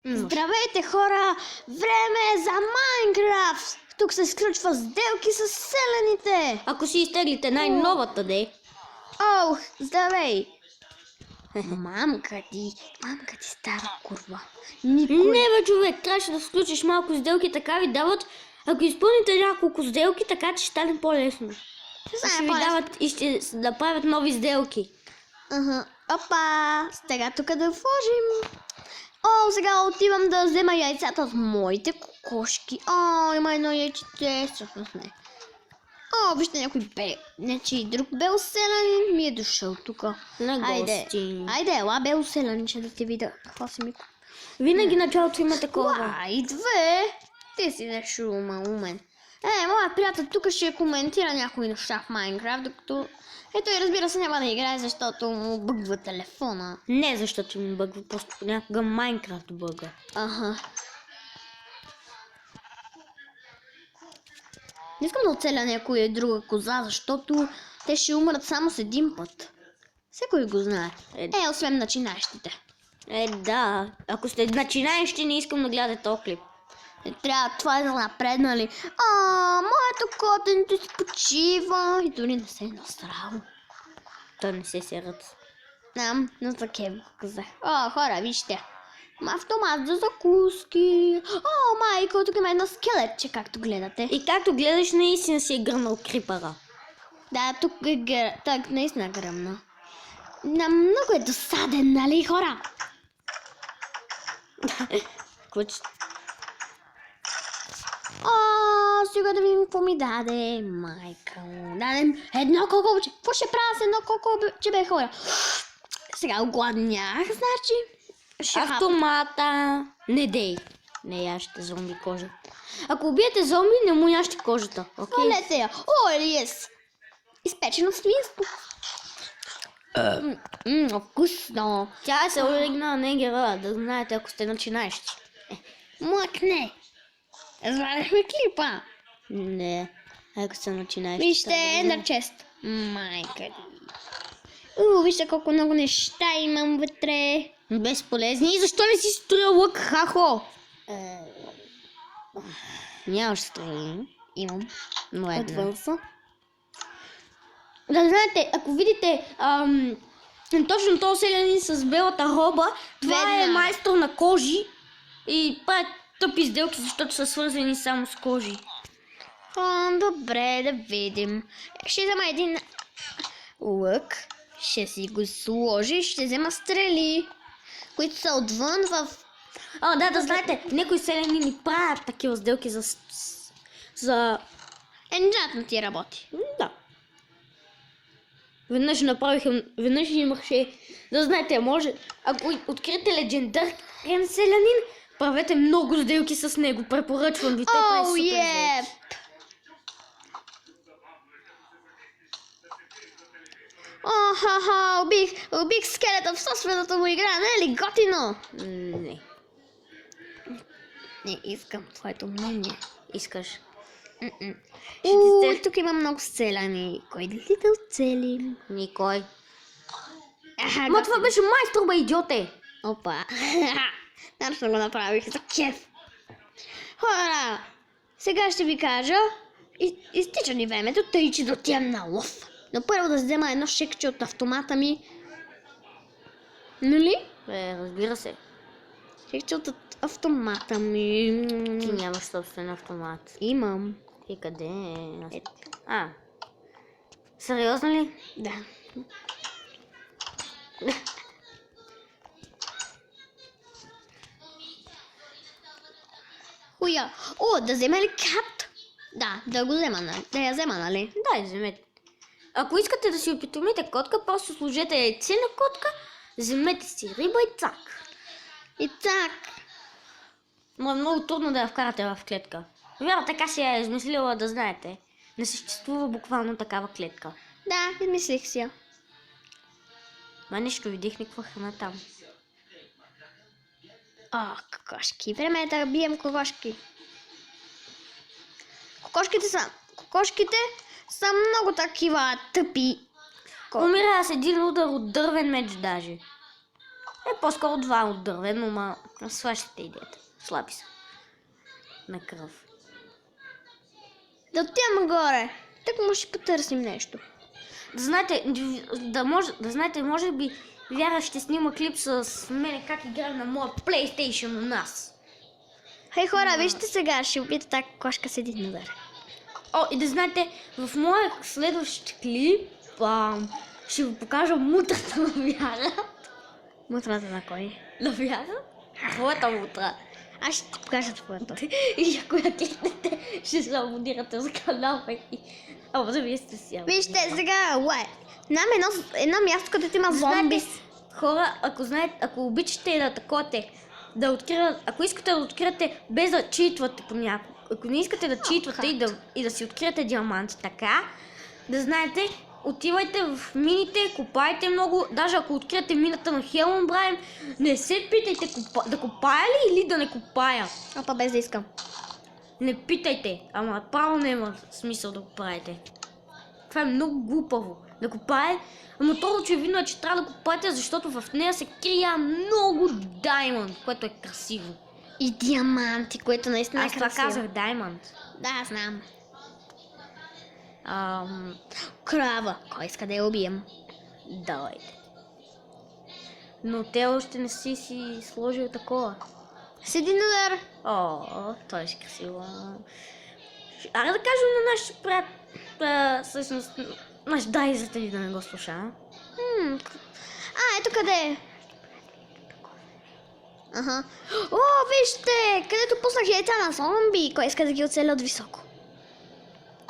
Здравейте, хора! Време е за Майнкрафт! Тук се изключва сделки с селените! Ако си изтеглите най-новата, Ох, здравей! Мамка ти стара курва. Никой... Не бе, човек, трябваше да включиш малко сделки, така ви дават. Ако изпълните няколко сделки, така че ще стане по-лесно. Ще ви дават и ще направят нови сделки. Опа! Сега тук да вложим. О, сега отивам да взема яйцата от моите кокошки. О, има едно яйче, всъщност не. О, вижте някой нечи друг белоселянин ми е дошъл тук. На гости. Айде, ела белоселянче да ти видя какво си ми... Винаги началото има такова. Айде! Ти си нещо умен. Моят приятел тук ще коментира някои неща в Майнкрафт, докато... Ето и разбира се няма да играе, защото му бъгва телефона. Не защото ми бъгва, просто понякога Майнкрафт бъга. Не искам да оцеля някоя друга коза, защото те ще умрат само с един път. Всекой го знае. Освен начинаещите. Да. Ако сте начинаещи, не искам да гледате този клип. Трябва това да напреднали. Моето котенце спочива и дори не се е насрало. Той не се серат. Но такива казах. Хора, вижте. Автомат за закуски. Майко, тук има едно скелетче, както гледате. И както гледаш, наистина си е гръмнал крипъра. Да, тук наистина гръмна. Много е досаден, нали, хора? Сега да видим какво ми даде майка. Дадем едно кокобче. Какво ще правя с едно кокобче, бе, хора? Сега огладнях, значи. Автомата. Не дей. Не ящите зомби кожа. Ако убиете зомби, не му ящи кожата. Олете я. Yes. Изпечено свинство. Вкусно. Тя е се оригинал негера, да знаете, ако сте начинаещи. Млъкне. Звадахме клипа. Не. Ако сте начинаещи. Вижте, една чест. Майка ли. Вижте колко много неща имам вътре. Безполезни. И защо не си строил лък, хахо? Нямаш строил. Имам. Но Отвън са. Да знаете, ако видите точно този селянин с белата роба, това е майстор на кожи и прави тъпи сделки, защото са свързани само с кожи. Добре, да видим. Ще взема един лък, ще си го сложи, ще взема стрели, които са отвън в... Да знаете, някои селянини правят такива сделки за... Енджантно ти работи. Да. Веднъж имаше, да знаете, може, ако откриете легендарен селянин, правете много сделки с него, препоръчвам ви, той прави супер сделки. Убих скелета в собствената му игра, не е ли готино? Не. Не искам твоето мнение. Искаш. Тук има много селяни. Кой да ли да оцелим? Никой. Ма това беше майстор, бе, идиоте! Опа. Нарочно го направих за кеф. Хора, сега ще ви кажа, изтича ни времето, тъй че да отивам на лов. Но първо да взема едно шекче от автомата ми. Нали? Разбира се. Шекче от автомата ми. Ти нямаш собствен автомат. Имам. И къде е? Сериозно ли? Да. Хуя. Да взема ли кат? Да, да го взема, да я взема, нали? Да, вземете. Ако искате да си опитомите котка, просто сложете яйце на котка, вземете си риба и цак. И цак. Но е много трудно да я вкарате в клетка. Вяра така си я измислила, да знаете. Не съществува буквално такава клетка. Да, измислих си я. Ма нищо, видих никаква храна там. Кокошки. Време е да бием кокошки. Кокошките са много такива тъпи. Умира с един удар от дървен меч даже. По-скоро 2 от дървено, ма сващате идеята. Слаби са. На кръв. Да отиваме горе. Так му ще потърсим нещо. Да знаете, може би Вяра ще снима клип с мене как играем на моя PlayStation у нас. Хей хора, вижте сега, ще опита тази кошка седи надър. О, и да знаете, в моя следващ клип ще ви покажа мутрата на Вяра. Мутрата на кой? На Вяра? Твоята мутра. Аз ще ти покажа твоята. И ако я кликнете, ще се абонирате за канала и... Ама да вие сте си. Вижте сега, нам едно място, където има зомби. Знаете, хора, ако обичате да такоте, ако искате да откриете без да читвате по някой, ако не искате да читвате и да си откриете диаманти така, да знаете, отивайте в мините, копайте много, даже ако откриете мината на Хелмбрайм, не се питайте да копая ли или да не копая. Опа, без да искам. Не питайте, ама право няма смисъл да го правите. Това е много глупаво. Да копае, ама то очевидно е, че трябва да копаете, защото в нея се крия много даймонд, което е красиво. И диаманти, което наистина е Аз това красиво. казах даймонд. Да, знам. Крава. Кой иска да я убием? Давайте. Но те още не си сложил такова. Седи надър. О, това е красиво. Аре да кажем на нашите приятели, всъщност, наш дай зрители да не го слуша. Ето къде е. Аха. О, вижте, където пуснах яйца на зомби. Кой иска да ги оцеля от високо?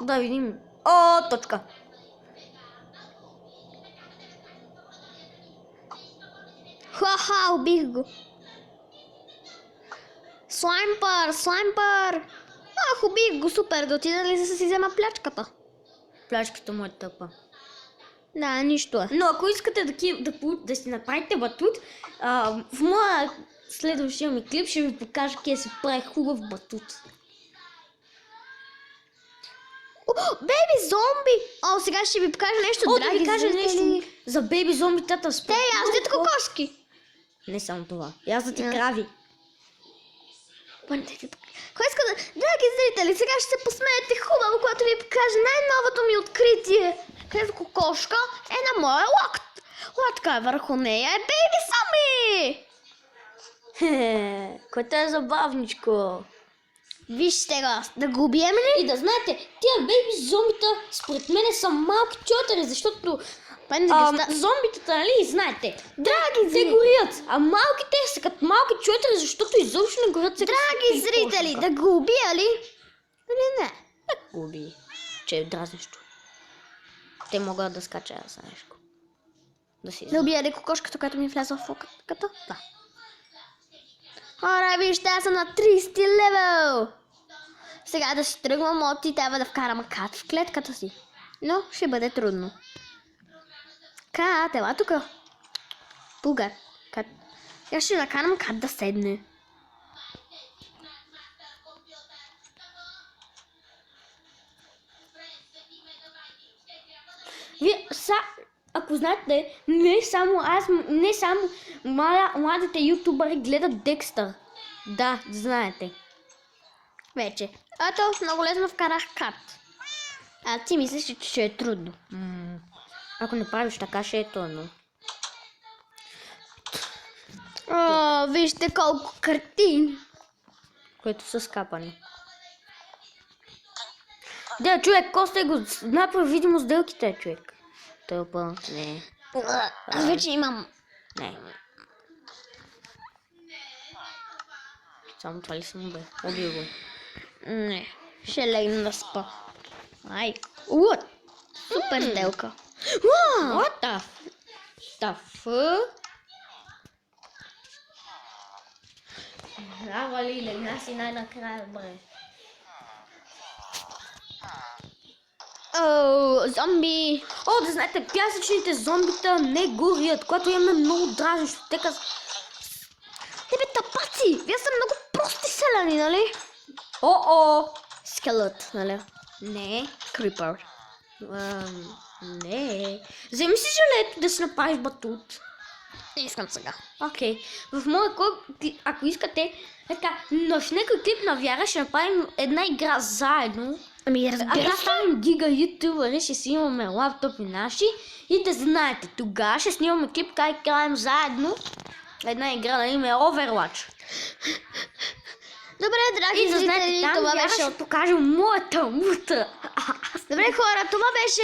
Да видим. О, точка. Ха-ха, убих го. Слаймпър. Ах, убих го, супер. Да отида ли да си взема плячката? Плячката му е тъпа. Да, нищо е. Но ако искате да си направите батут, в моя следващия ми клип ще ви покажа къде се прави хубав батут. Бейби зомби! О, сега ще ви покажа нещо, О, драги да ви кажа зрители. нещо за бейби зомбитата. Те яздят кокошки. Не само това. Яздат и крави. Кой иска да... Драги зрители, сега ще се посмеете хубаво, когато ви покажа най-новото ми откритие. Където кокошка е на моя лодка. Върху нея е бейби зомби. Което е забавничко. Вижте го, да го убием ли? И да знаете, тия бейби зомбита според мен са малки чотери, защото зомбитата, нали, знаете, Драги те горят, а малките са като малки чотери, защото изобщо не горят. Драги зрители, да го убия ли? Или не? Да го уби, че е дразнещо. Те могат да скачат за нещо. Да убия ли кокошката, която ми вляза в локата? Да. Хора, вижте, аз съм на 30 левел. Сега да си тръгвам от и трябва да вкарам кат в клетката си. Но ще бъде трудно. Кат, ела тука. Пугар. Кат. Сега ще накарам кат да седне. Вие ако знаете, не само младите ютубъри гледат Декстър. Да, знаете. Вече. Ето, много лесно вкарах кат. А ти мислиш, че ще е трудно. Ако не правиш така, ще е трудно. О, вижте колко картини. Които са скапани. Да, човек, Костай го направи видимо сделките, човек. Тълпа, не. Аз вече имам. Не. Само това ли съм убил го? Не. Ще легна да спа. Ай. What? Супер сделка. What the fuck? Лава ли, легна си най-накрая, бре. О, зомби. О, да знаете, пясъчните зомбита не горят, което имаме много дразнещо. Те Тебе тапаци! Вие са много прости селяни, нали? О! Скелет, нали? Не. Крипър. Не. Вземи си желето да си направиш батут. Не искам сега. Окей. В моя клуб, ако искате, така, но в някой клип на Вяра ще направим една игра заедно. Ами Ако разбира се. станем гига ютубъри, ще си имаме лаптопи наши и да знаете, тогава ще снимаме клип как играем заедно една игра на име Overwatch. Добре, драги И да знаете, зрители, там това Вяра беше ще покажа моята мута. Добре, хора, това беше